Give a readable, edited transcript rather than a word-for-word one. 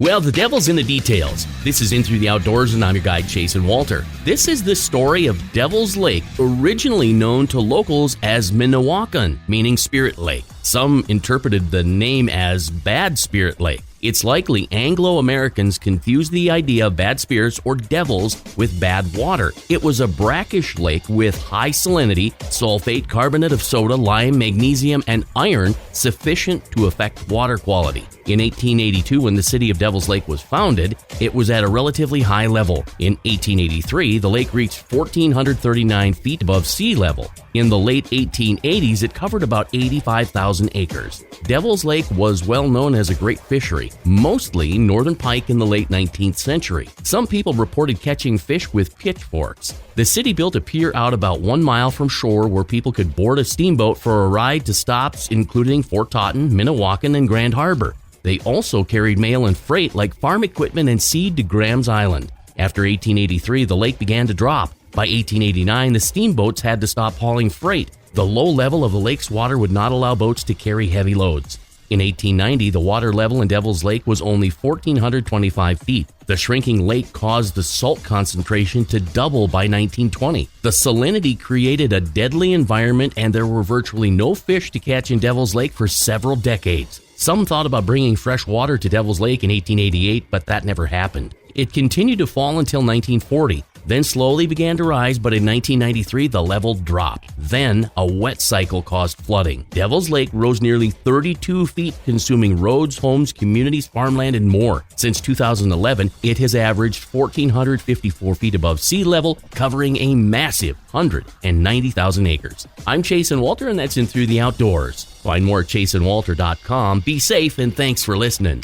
Well, the devil's in the details. This is In Through the Outdoors, and I'm your guide, Jason Walter. This is the story of Devil's Lake, originally known to locals as Minnewakan, meaning Spirit Lake. Some interpreted the name as Bad Spirit Lake. It's likely Anglo-Americans confused the idea of bad spirits or devils with bad water. It was a brackish lake with high salinity, sulfate, carbonate of soda, lime, magnesium, and iron sufficient to affect water quality. In 1882, when the city of Devil's Lake was founded, it was at a relatively high level. In 1883, the lake reached 1,439 feet above sea level. In the late 1880s, it covered about 85,000 acres. Devil's Lake was well known as a great fishery, mostly Northern Pike in the late 19th century. Some people reported catching fish with pitchforks. The city built a pier out about 1 mile from shore where people could board a steamboat for a ride to stops including Fort Totten, Minnewakan, and Grand Harbor. They also carried mail and freight like farm equipment and seed to Graham's Island. After 1883, the lake began to drop. By 1889, the steamboats had to stop hauling freight. The low level of the lake's water would not allow boats to carry heavy loads. In 1890, the water level in Devil's Lake was only 1,425 feet. The shrinking lake caused the salt concentration to double by 1920. The salinity created a deadly environment, and there were virtually no fish to catch in Devil's Lake for several decades. Some thought about bringing fresh water to Devil's Lake in 1888, but that never happened. It continued to fall until 1940. Then slowly began to rise, but in 1993, the level dropped. Then, a wet cycle caused flooding. Devil's Lake rose nearly 32 feet, consuming roads, homes, communities, farmland, and more. Since 2011, it has averaged 1,454 feet above sea level, covering a massive 190,000 acres. I'm Jason Walter, and that's In Through the Outdoors. Find more at ChasonWalter.com. Be safe, and thanks for listening.